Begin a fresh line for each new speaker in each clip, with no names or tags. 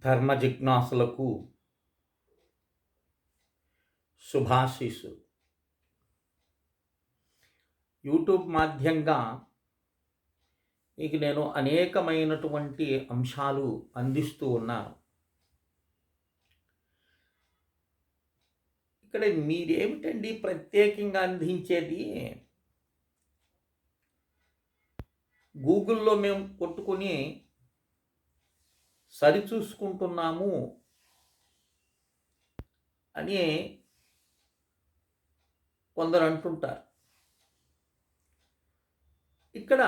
ధర్మ జిజ్ఞాసులకు శుభాశీస్సులు. యూట్యూబ్ మాధ్యంగా మీకు నేను అనేకమైనటువంటి అంశాలు అందిస్తూ ఉన్నాను. ఇక్కడ మీరేమిటండి ప్రత్యేకంగా అందించేది? గూగుల్లో మేము కొట్టుకుని సరిచూసుకుంటున్నాము అని కొందరు అంటుంటారు. ఇక్కడ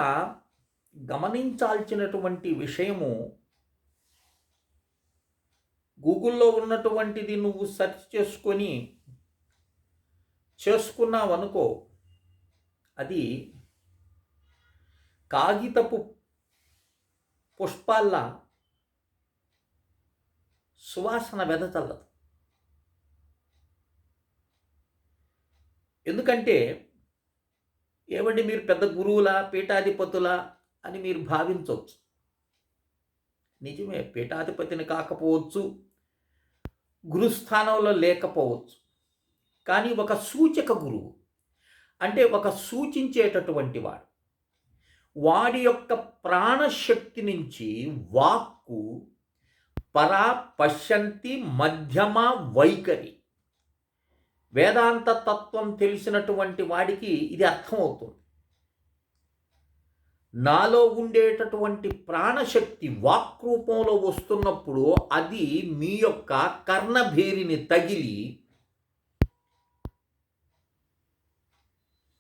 గమనించాల్సినటువంటి విషయము, గూగుల్లో ఉన్నటువంటిది నువ్వు సెర్చ్ చేసుకున్నావనుకో, అది కాగితపు పుష్పాల్లా సువాసన వెదజల్లదు. ఎందుకంటే ఏమండి మీరు పెద్ద గురువులా, పీఠాధిపతులా అని మీరు భావించవచ్చు. నిజమే, పీఠాధిపతిని కాకపోవచ్చు, గురుస్థానంలో లేకపోవచ్చు. కానీ ఒక సూచక గురువు అంటే ఒక సూచించేటటువంటి వాడు, వాడి యొక్క ప్రాణశక్తి నుంచి వాక్కు పరా పశ్యంతి మధ్యమ వైఖరి, వేదాంత తత్వం తెలిసినటువంటి వాడికి ఇది అర్థమవుతుంది. నాలో ఉండేటటువంటి ప్రాణశక్తి వాక్ రూపంలో వస్తున్నప్పుడు అది మీ యొక్క కర్ణభేరిని తగిలి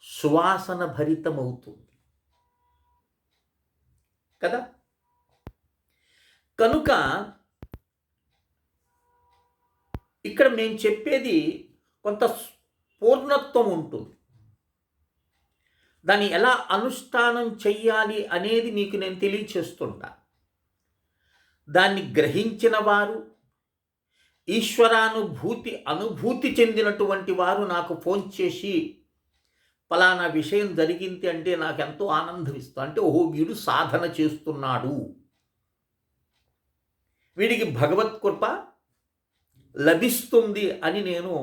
సువాసన భరితమవుతుంది కదా. కనుక ఇక్కడ మేము చెప్పేది కొంత పూర్ణత్వం ఉంటుంది. దాన్ని ఎలా అనుష్ఠానం చెయ్యాలి అనేది మీకు నేను తెలియచేస్తుంటా. దాన్ని గ్రహించిన వారు, అనుభూతి చెందినటువంటి వారు నాకు ఫోన్ చేసి ఫలానా విషయం జరిగింది అంటే నాకు ఎంతో ఆనందం ఇస్తుంది. అంటే ఓహో, వీడు సాధన చేస్తున్నాడు, వీడికి భగవత్ కృప లభిస్తుంది అని నేను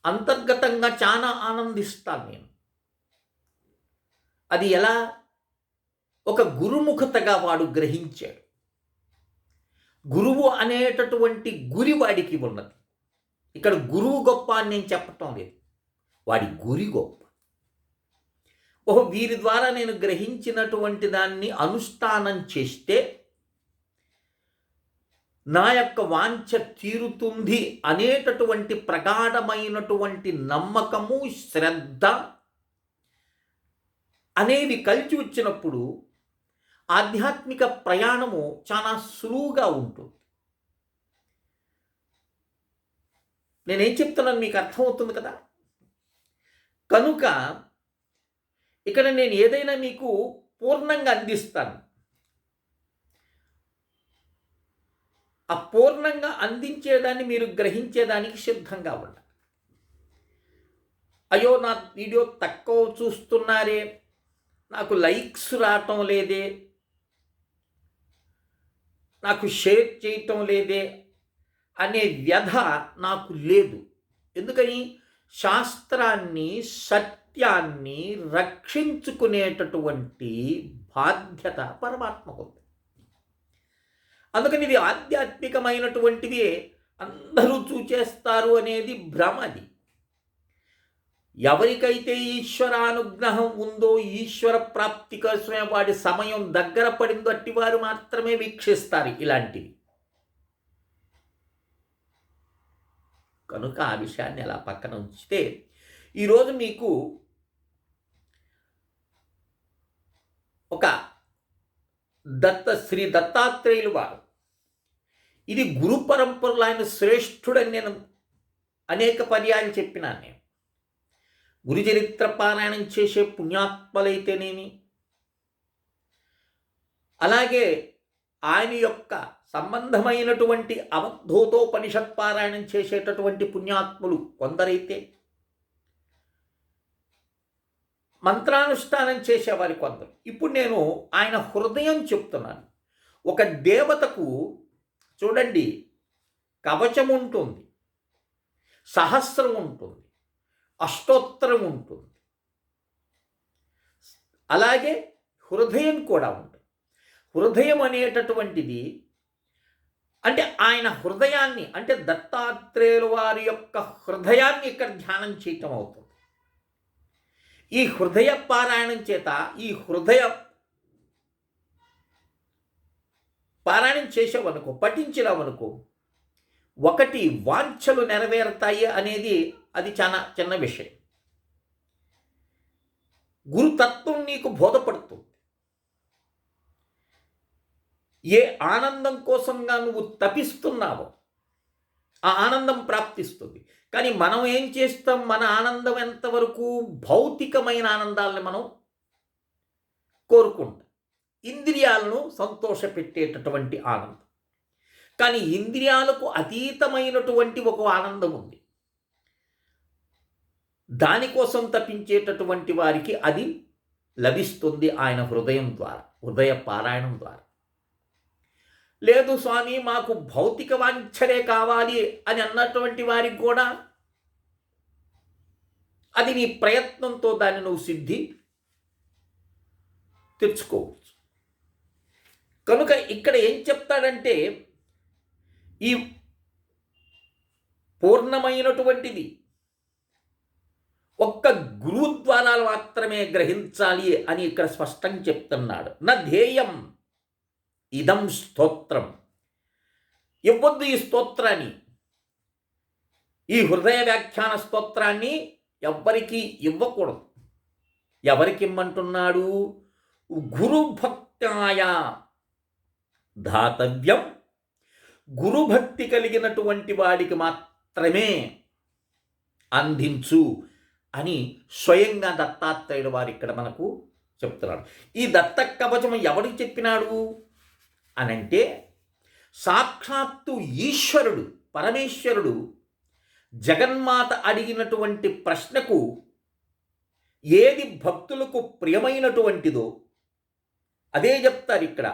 అంతర్గతంగా చాలా ఆనందిస్తాను. నేను అది ఎలా, ఒక గురుముఖతగా వాడు గ్రహించాడు. గురువు అనేటటువంటి గురి వాడికి ఉన్నది. ఇక్కడ గురువు గొప్ప అని నేను చెప్పటం లేదు, వాడి గురి గొప్ప. ఓహో, వీరి ద్వారా నేను గ్రహించినటువంటి దాన్ని అనుష్ఠానం చేస్తే నా యొక్క వాంఛ తీరుతుంది అనేటటువంటి ప్రగాఢమైనటువంటి నమ్మకము, శ్రద్ధ అనేవి కలిసి వచ్చినప్పుడు ఆధ్యాత్మిక ప్రయాణము చాలా సులువుగా ఉంటుంది. నేనేం చెప్తున్నాను మీకు అర్థమవుతుంది కదా. కనుక ఇక్కడ నేను ఏదైనా మీకు పూర్ణంగా అందిస్తాను. ఆ పూర్ణంగా అందించేదాన్ని మీరు గ్రహించేదానికి సిద్ధంగా ఉండాలి. అయ్యో, నా వీడియో తక్కువ చూస్తున్నారే, నాకు లైక్స్ రావటం లేదే, నాకు షేర్ చేయటం లేదే అనే వ్యధ నాకు లేదు. ఎందుకని? శాస్త్రాన్ని, సత్యాన్ని రక్షించుకునేటటువంటి బాధ్యత పరమాత్మకు ఉంది. అందుకని ఇది ఆధ్యాత్మికమైనటువంటివి అందరూ చూచేస్తారు అనేది భ్రమది. ఎవరికైతే ఈశ్వరానుగ్రహం ఉందో, ఈశ్వర ప్రాప్తి కోసమే వాడి సమయం దగ్గర పడిందో అట్టివారు మాత్రమే వీక్షిస్తారు ఇలాంటివి. కనుక ఆ విషయాన్ని అలా పక్కన ఉంచితే, ఈరోజు మీకు ఒక శ్రీ దత్తాత్రేయులు వారు, ఇది గురు పరంపరలో ఆయన శ్రేష్ఠుడని నేను అనేక పర్యాలు చెప్పినాను. నేను గురుచరిత్ర పారాయణం చేసే పుణ్యాత్మలైతేనేమి, అలాగే ఆయన యొక్క సంబంధమైనటువంటి అవధూతోపనిషత్ పారాయణం చేసేటటువంటి పుణ్యాత్ములు కొందరైతే, మంత్రానుష్ఠానం చేసేవారి కొందరు. ఇప్పుడు నేను ఆయన హృదయం చెప్తున్నాను. ఒక దేవతకు చూడండి, కవచం ఉంటుంది, సహస్రం ఉంటుంది, అష్టోత్తరం ఉంటుంది, అలాగే హృదయం కూడా ఉంటుంది. హృదయం అనేటటువంటిది అంటే ఆయన హృదయాన్ని, అంటే దత్తాత్రేయుల వారి యొక్క హృదయాన్ని ఇక్కడ ధ్యానం చేయటం అవుతుంది. ఈ హృదయ పారాయణం చేత ఈ హృదయ పారాయణం చేసావనుకో, పఠించినావనుకో, ఒకటి వాంఛలు నెరవేరుతాయి అనేది అది చాలా చిన్న విషయం. గురుతత్వం నీకు బోధపడుతుంది. ఏ ఆనందం కోసంగా నువ్వు తపిస్తున్నావో ఆ ఆనందం ప్రాప్తిస్తుంది. కానీ మనం ఏం చేస్తాం? మన ఆనందం ఎంతవరకు భౌతికమైన ఆనందాలను మనం కోరుకుంటాం, ఇంద్రియాలను సంతోషపెట్టేటటువంటి ఆనందం. కానీ ఇంద్రియాలకు అతీతమైనటువంటి ఒక ఆనందం ఉంది. దానికోసం తప్పించేటటువంటి వారికి అది లభిస్తుంది ఆయన హృదయం ద్వారా, హృదయ పారాయణం ద్వారా. లేదు స్వామి, మాకు భౌతిక వాంఛలే కావాలి అని అన్నటువంటి వారికి కూడా అది నీ ప్రయత్నంతో దాన్ని నువ్వు సిద్ధి తెచ్చుకోవచ్చు. కనుక ఇక్కడ ఏం చెప్తాడంటే, ఈ పూర్ణమైనటువంటిది ఒక్క గురువు ద్వారా మాత్రమే గ్రహించాలి అని ఇక్కడ స్పష్టంగా చెప్తున్నాడు. నా ధ్యేయం ఇదం స్తోత్రం. ఇవ్వద్దు ఈ స్తోత్రాన్ని, ఈ హృదయ వ్యాఖ్యాన స్తోత్రాన్ని ఎవ్వరికి ఇవ్వకూడదు. ఎవరికి ఇమ్మంటున్నాడు? గురుభక్తాయ దాతవ్యం. గురుభక్తి కలిగినటువంటి వాడికి మాత్రమే అందించు అని స్వయంగా దత్తాత్రేయుడు వారు ఇక్కడ మనకు చెప్తున్నాడు. ఈ దత్త కవచం ఎవరికి చెప్పినాడు అనంటే, సాక్షాత్తు ఈశ్వరుడు, పరమేశ్వరుడు జగన్మాత అడిగినటువంటి ప్రశ్నకు ఏది భక్తులకు ప్రియమైనటువంటిదో అదే చెప్తారు ఇక్కడ.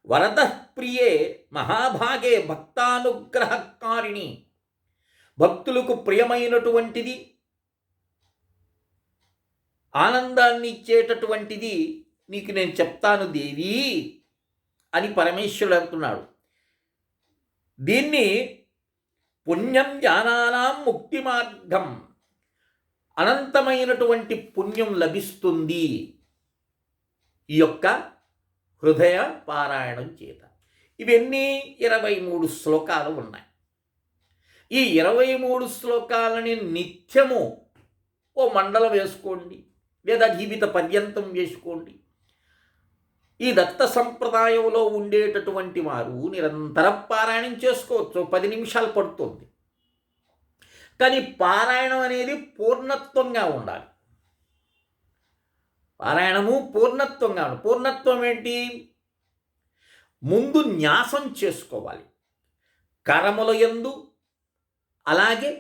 వరద ప్రియే మహాభాగే భక్తానుగ్రహకారిణి. భక్తులకు ప్రియమైనటువంటిది, ఆనందాన్ని ఇచ్చేటటువంటిది నీకు నేను చెప్తాను దేవి అని పరమేశ్వరుడు అంటున్నాడు. దీన్ని పుణ్యం జ్ఞానానాం ముక్తి మార్గం, అనంతమైనటువంటి పుణ్యం లభిస్తుంది ఈ యొక్క హృదయ పారాయణం చేత. ఇవన్నీ 23 శ్లోకాలు ఉన్నాయి. ఈ 23 శ్లోకాలని నిత్యము ఓ మండలం వేసుకోండి, లేదా జీవిత పర్యంతం వేసుకోండి. ఈ దత్త సంప్రదాయంలో ఉండేటటువంటి వారు నిరంతరం పారాయణం చేసుకోవచ్చు. 10 నిమిషాలు పడుతుంది. కానీ పారాయణం అనేది పూర్ణత్వంగా ఉండాలి. పారాయణము పూర్ణత్వంగా ఉండాలి. పూర్ణత్వం ఏంటి? ముందు న్యాసం చేసుకోవాలి. కరముల యందు, అలాగే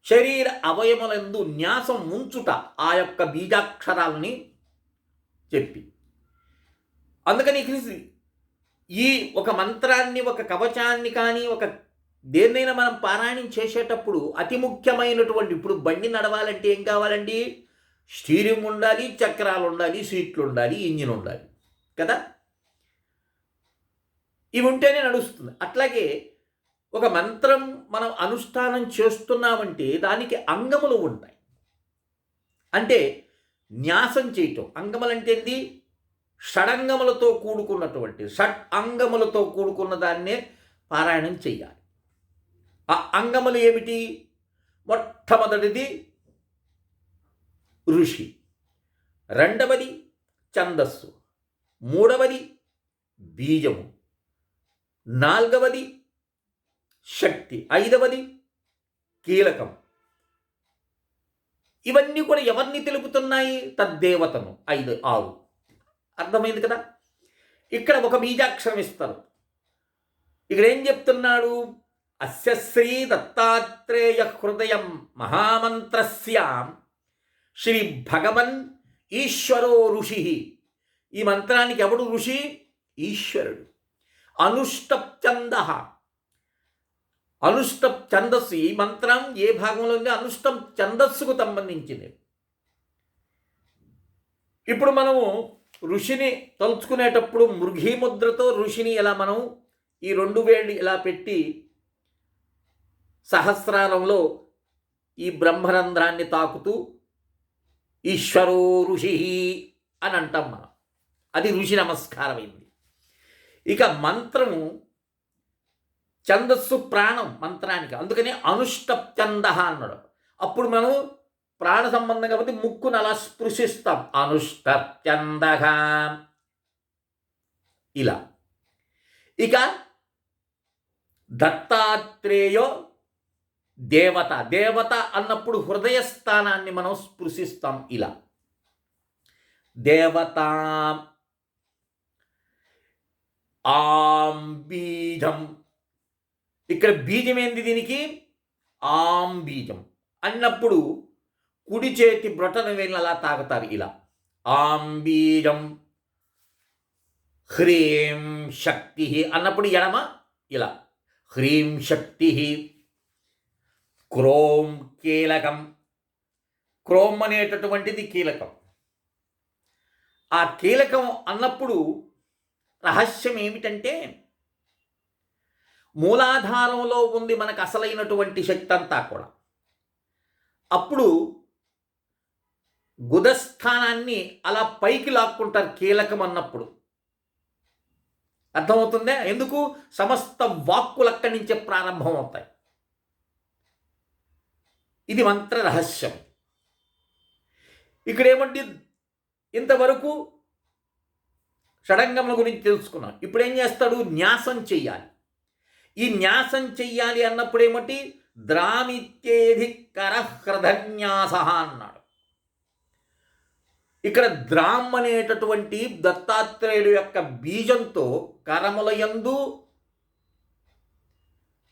శరీర అవయములందు న్యాసం ఉంచుట, ఆ యొక్క బీజాక్షరాలని చెప్పి. అందుకని ఈ ఒక మంత్రాన్ని, ఒక కవచాన్ని కానీ, ఒక దేన్నైనా మనం పారాయణం చేసేటప్పుడు అతి ముఖ్యమైనటువంటి, ఇప్పుడు బండి నడవాలంటే ఏం కావాలండి? స్టీరింగ్ ఉండాలి, చక్రాలు ఉండాలి, సీట్లు ఉండాలి, ఇంజిన్ ఉండాలి కదా. ఇవి ఉంటేనే నడుస్తుంది. అట్లాగే ఒక మంత్రం మనం అనుష్ఠానం చేస్తున్నామంటే దానికి అంగములు ఉంటాయి. అంటే న్యాసం చేయటం. అంగములు అంటే ఏంది? షడంగములతో కూడుకున్నటువంటి, షట్ అంగములతో కూడుకున్న దాన్నే పారాయణం చెయ్యాలి. ఆ అంగములు ఏమిటి? మొట్టమొదటిది ఋషి, రెండవది ఛందస్సు, మూడవది బీజము, నాలుగవది శక్తి, ఐదవది కీలకం. ఇవన్నీ కూడా ఎవరిని తెలుపుతున్నాయి? తద్దేవతను. 5, 6. అర్థమైంది కదా. ఇక్కడ ఒక బీజాక్షరం ఇస్తారు. ఇక్కడ ఏం చెప్తున్నాడు? అస్య శ్రీ దత్తాత్రేయ హృదయం మహామంత్రస్యాం శ్రీ భగవన్ ఈశ్వరో ఋషి. ఈ మంత్రానికి ఎవడు ఋషి? ఈశ్వరుడు. అనుష్టప్ ఛంద. అనుష్టప్ ఛందస్సు, ఈ మంత్రం ఏ భాగంలో ఉంది? అనుష్టం ఛందస్సుకు సంబంధించింది. ఇప్పుడు మనము ఋషిని తలుచుకునేటప్పుడు మృగీముద్రతో ఋషిని ఇలా మనం ఈ 2 వేళ్ళు ఇలా పెట్టి సహస్రారంలో ఈ బ్రహ్మరంధ్రాన్ని తాకుతూ ఈశ్వరో ఋషి అని అంటాం మనం. అది ఋషి నమస్కారం అయింది. ఇక మంత్రము ఛందస్సు ప్రాణం మంత్రానికి, అందుకని అనుష్టప్ ఛంద అన్నాడు. అప్పుడు మనం ప్రాణ సంబంధం కాబట్టి ముక్కును అలా స్పృశిస్తాం, అనుష్టప్ ఛంద ఇలా. ఇక దత్తాత్రేయో దేవత, దేవత అన్నప్పుడు హృదయ స్థానాన్ని మనం స్పృశిస్తాం ఇలా, దేవత. ఆం బీజం, ఇక్కడ బీజం ఏంది దీనికి? ఆం బీజం అన్నప్పుడు కుడి చేతి బ్రొటన వేళ్ళని అలా తాగుతారు ఇలా, ఆం బీజం. హ్రీం శక్తి అన్నప్పుడు ఎడమ ఇలా, హ్రీం శక్తి. క్రోం కీలకం, క్రోం అనేటటువంటిది కీలకం. ఆ కీలకం అన్నప్పుడు రహస్యం ఏమిటంటే, మూలాధారంలో ఉంది మనకు అసలైనటువంటి శక్తి అంతా కూడా. అప్పుడు గుదస్థానాన్ని అలా పైకి లాక్కుంటారు కీలకం అన్నప్పుడు. అర్థమవుతుందా? ఎందుకు? సమస్త వాక్కులు అక్కడి నుంచే ప్రారంభం అవుతాయి. ఇది మంత్ర రహస్యం. ఇక్కడేమంటే ఇంతవరకు షడంగముల గురించి తెలుసుకున్నాం. ఇప్పుడు ఏం చేస్తాడు? న్యాసం చెయ్యాలి. ఈ న్యాసం చెయ్యాలి అన్నప్పుడు ఏమిటి? ద్రామిత్యేధికర హ్రదన్యాస అన్నాడు. ఇక్కడ ద్రామ్ అనేటటువంటి దత్తాత్రేయుడు యొక్క బీజంతో కరముల యందు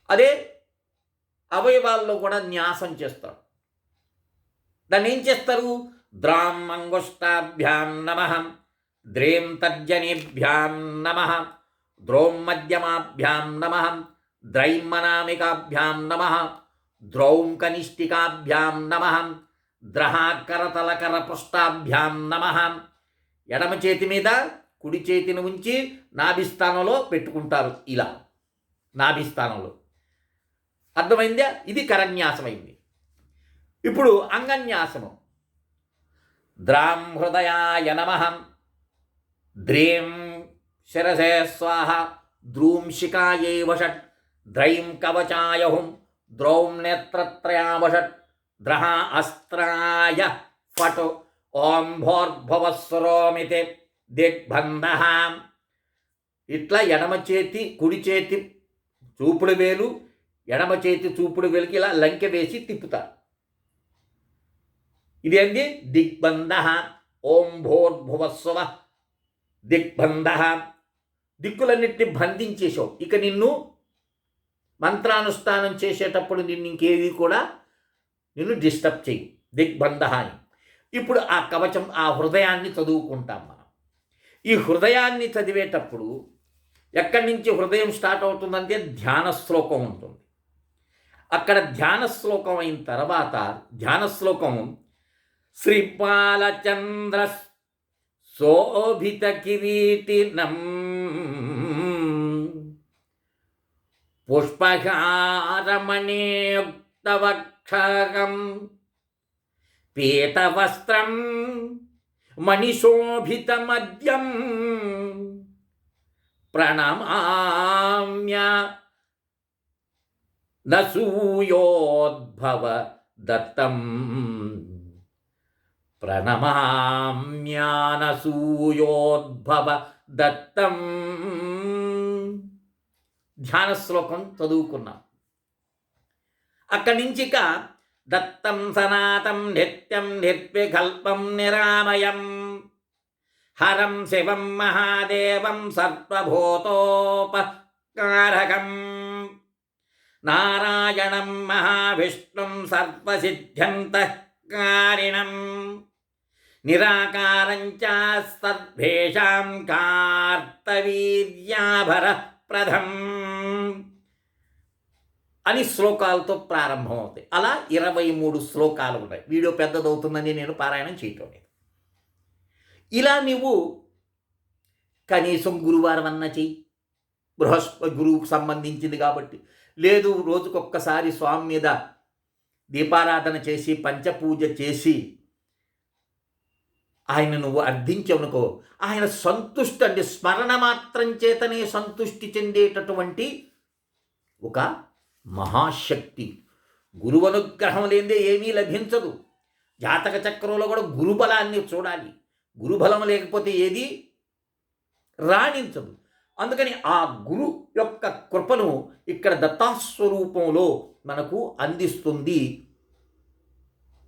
అదే అవయవాల్లో కూడా న్యాసం చేస్తారు. దాన్ని ఏం చేస్తారు? ద్రాం అంగుష్టాభ్యాం నమః, ద్రేం తర్జనేభ్యాం నమః, ద్రోం మధ్యమాభ్యాం నమః, ద్రైం మనామికాభ్యాం నమః, ద్రౌం కనిష్ఠికాభ్యాం నమః, ద్రహాకరతలకర పృష్టాభ్యాం నమః. ఎడమ చేతి మీద కుడి చేతిని ఉంచి నాభిస్థానంలో పెట్టుకుంటారు ఇలా, నాభిస్థానంలో. అర్థమైందా? ఇది కరన్యాసమైంది. ఇప్పుడు అంగన్యాసము. ద్రాం హృదయాయ నమః, ద్రేం శిరసే స్వాహ, ద్రూం శిఖాయై వషట్, ద్రైం కవచాయ హుం, ద్రౌం నేత్రత్రయావషట్, ద్రహ అస్త్రాయ ఫట్, ఓం భోర్భువస్వరోమితి దిగ్బంధ. ఇట్లా ఎడమ చేతి కుడి చేతి చూపుడు వేలు ఎడమ చేతి చూపుడు వేలుకి ఇలా లంకె వేసి తిప్పుతారు. ఇదేంది? దిగ్బంధ. ఓం భోర్భువస్వ దిగ్బంధ. దిక్కులన్నింటినీ బంధించేసావు. ఇక నిన్ను మంత్రానుష్ఠానం చేసేటప్పుడు నిన్ను ఇంకేది కూడా నిన్ను డిస్టర్బ్ చేయి, దిగ్బంధ అని. ఇప్పుడు ఆ కవచం, ఆ హృదయాన్ని చదువుకుంటాం మనం. ఈ హృదయాన్ని చదివేటప్పుడు ఎక్కడి నుంచి హృదయం స్టార్ట్ అవుతుందంటే ధ్యాన శ్లోకం ఉంటుంది. అక్కడ ధ్యాన శ్లోకం అయిన తర్వాత ధ్యాన శ్లోకం శ్రీపాలచంద్ర శోభిత కిరీటినం పుష్పహారమణేయుక్తవక్షగం పీతవస్త్రం మణిశోభితమద్యం ప్రణమామ్య నసూయోద్భవ దత్తం ప్రణమామ్యానసూయోద్భవ దత్తం. ధ్యాన శ్లోకం చదువుకున్నాం. అక్కడి నుంచి ఇక దత్తం సనాతం నిత్యం నిర్వికల్పం నిరామయం హరం శివం మహాదేవం సర్వభూతోపకారకం నారాయణం మహావిష్ణుం సర్వసిద్ధ్యంతఃకారిణం నిరాకారం చ సర్వేషాం కార్తవీర్యాభర ప్రధం అని శ్లోకాలతో ప్రారంభమవుతాయి. అలా 23 శ్లోకాలు ఉన్నాయి. వీడియో పెద్దదవుతుందని నేను పారాయణం చేయటం లేదు. ఇలా నీవు కనీసం గురువారం అన్న చెయ్యి, గురువుకు సంబంధించింది కాబట్టి. లేదు రోజుకొక్కసారి స్వామి మీద దీపారాధన చేసి పంచపూజ చేసి ఆయన నువ్వు అర్థించవునుకో, ఆయన సంతుష్టి, అంటే స్మరణ మాత్రం చేతనే సంతుష్టి చెందేటటువంటి ఒక మహాశక్తి. గురువు అనుగ్రహం లేదే ఏమీ లభించదు. జాతక చక్రంలో కూడా గురుబలాన్ని చూడాలి. గురుబలం లేకపోతే ఏది రాణించదు. అందుకని ఆ గురు యొక్క కృపను ఇక్కడ దత్తాస్వరూపంలో మనకు అందిస్తుంది.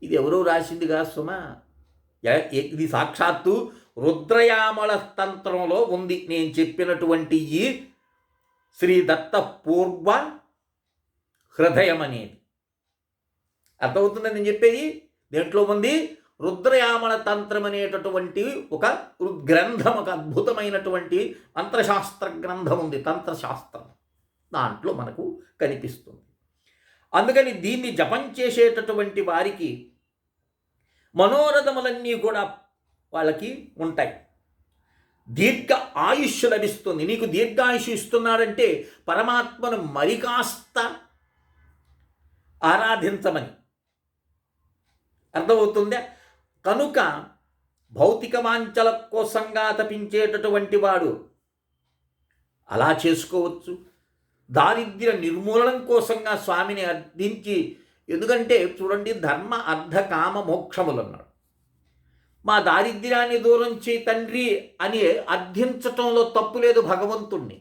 ఇది ఎవరో రాసిందిగా సుమా, ఇది సాక్షాత్తు రుద్రయామల తంత్రంలో ఉంది. నేను చెప్పినటువంటి ఈ శ్రీ దత్త పూర్వ హృదయం అనేది అర్థమవుతుందని నేను చెప్పేది. దేంట్లో ఉంది? రుద్రయామల తంత్రం అనేటటువంటి ఒక గ్రంథం, ఒక అద్భుతమైనటువంటి మంత్రశాస్త్ర గ్రంథం ఉంది, తంత్రశాస్త్రం. దాంట్లో మనకు కనిపిస్తుంది. అందుకని దీన్ని జపం చేసేటటువంటి వారికి మనోరథములన్నీ కూడా వాళ్ళకి ఉంటాయి. దీర్ఘ ఆయుష్ లభిస్తుంది. నీకు దీర్ఘాయుష్ ఇస్తున్నాడంటే పరమాత్మను మరి కాస్త ఆరాధించమని అర్థమవుతుందా? కనుక భౌతిక వాంఛల కోసంగా తపించేటటువంటి వాడు అలా చేసుకోవచ్చు. దారిద్ర్య నిర్మూలనం కోసంగా స్వామిని అర్థించి, ఎందుకంటే చూడండి, ధర్మ అర్థ కామ మోక్షములు అన్నాడు. మా దారిద్ర్యాన్ని దూరం చేయి తండ్రి అని అర్థించటంలో తప్పు లేదు భగవంతుణ్ణి.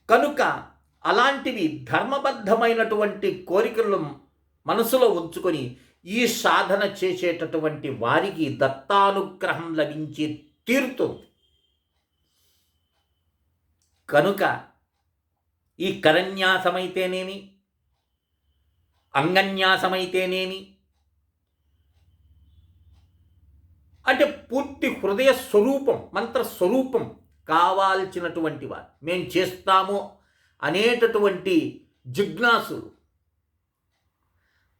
కనుక అలాంటివి ధర్మబద్ధమైనటువంటి కోరికలను మనసులో ఉంచుకొని ఈ సాధన చేసేటటువంటి వారికి దత్తానుగ్రహం లభించి తీరుతుంది. కనుక ఈ కరన్యాసమైతేనేమి, అంగన్యాసమైతేనేమి, అంటే పూర్తి హృదయ స్వరూపం, మంత్రస్వరూపం కావాల్సినటువంటి వారు మేము చేస్తాము అనేటటువంటి జిజ్ఞాసులు.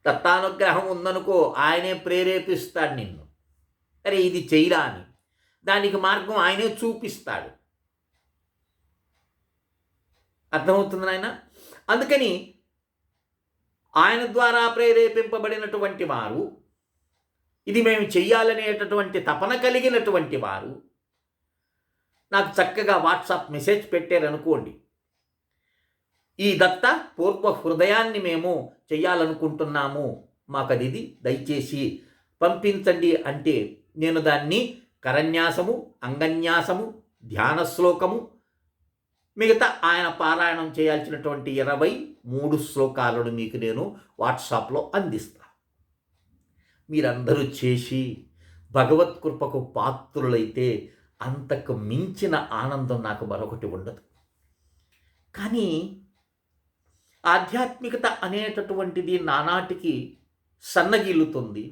దత్తానుగ్రహం ఉందనుకో, ఆయనే ప్రేరేపిస్తాడు నిన్ను, అరే ఇది చెయ్యరా అని. దానికి మార్గం ఆయనే చూపిస్తాడు. అర్థమవుతుంది నాయన? అందుకని ఆయన ద్వారా ప్రేరేపింపబడినటువంటి వారు, ఇది మేము చెయ్యాలనేటటువంటి తపన కలిగినటువంటి వారు నాకు చక్కగా వాట్సాప్ మెసేజ్ పెట్టారనుకోండి, ఈ దత్త పూర్వ హృదయాన్ని మేము చెయ్యాలనుకుంటున్నాము, మాకు అది దయచేసి పంపించండి అంటే నేను దాన్ని కరన్యాసము, అంగన్యాసము, ధ్యాన శ్లోకము, మిగతా ఆయన పారాయణం చేయాల్సినటువంటి 23 శ్లోకాలను మీకు నేను వాట్సాప్లో అందిస్తాను. మీరందరూ చేసి భగవత్ కృపకు పాత్రులైతే అంతకు మించిన ఆనందం నాకు మరొకటి ఉండదు. కానీ ఆధ్యాత్మికత అనేటటువంటిది నానాటికి సన్నగిల్లుతుంది,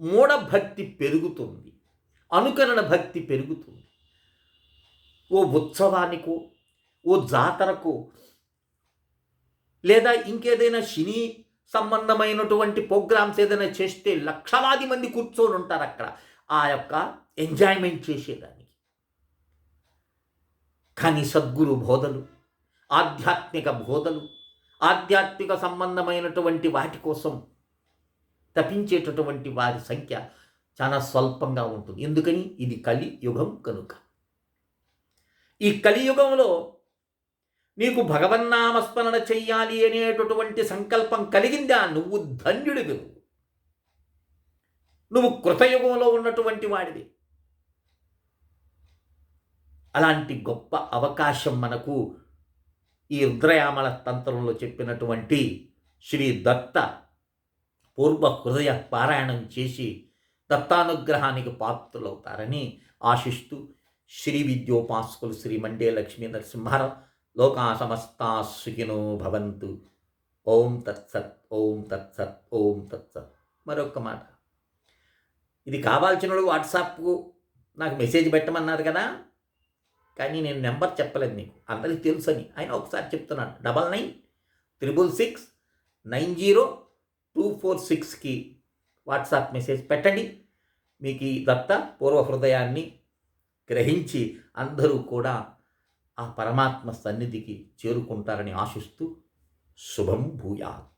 మూఢభక్తి పెరుగుతుంది, అనుకరణ భక్తి పెరుగుతుంది. ఓ ఉత్సవానికో, ఓ జాతరకు, లేదా ఇంకేదైనా సినీ సంబంధమైనటువంటి ప్రోగ్రామ్స్ ఏదైనా చేస్తే లక్షలాది మంది కూర్చొని ఉంటారు అక్కడ ఆ యొక్క ఎంజాయ్మెంట్ చేసేదానికి. కానీ సద్గురు బోధలు, ఆధ్యాత్మిక బోధలు, ఆధ్యాత్మిక సంబంధమైనటువంటి వాటి కోసం తపించేటటువంటి వారి సంఖ్య చాలా స్వల్పంగా ఉంటుంది. ఎందుకని? ఇది కలియుగం కనుక. ఈ కలియుగంలో నీకు భగవన్నామస్మరణ చెయ్యాలి అనేటటువంటి సంకల్పం కలిగిందా, నువ్వు ధన్యుడివి. నువ్వు కృతయుగంలో ఉన్నటువంటి వాడివి. అలాంటి గొప్ప అవకాశం మనకు ఈ రుద్రయామల తంత్రంలో చెప్పినటువంటి శ్రీ దత్త పూర్వ హృదయ పారాయణం చేసి దత్తానుగ్రహానికి పాత్రులవుతారని ఆశిస్తూ శ్రీ విద్యోపాసకులు శ్రీ మండే లక్ష్మీ నరసింహారావు లోకా సమస్తా సుఖినో భవంతు. ఓం తత్సత్, ఓం తత్సత్, ఓం తత్సత్. మరొక మాట, ఇది కావాల్సిన వాట్సాప్కు నాకు మెసేజ్ పెట్టమన్నారు కదా, కానీ నేను నెంబర్ చెప్పలేదు మీకు, అందరికీ తెలుసని. అయినా ఒకసారి చెప్తున్నాను, 9966900246కి వాట్సాప్ మెసేజ్ పెట్టండి. మీకు ఈ దత్త పూర్వ హృదయాన్ని గ్రహించి అందరూ కూడా ఆ పరమాత్మ సన్నిధికి చేరుకుంటారని ఆశిస్తూ శుభం భూయాత్.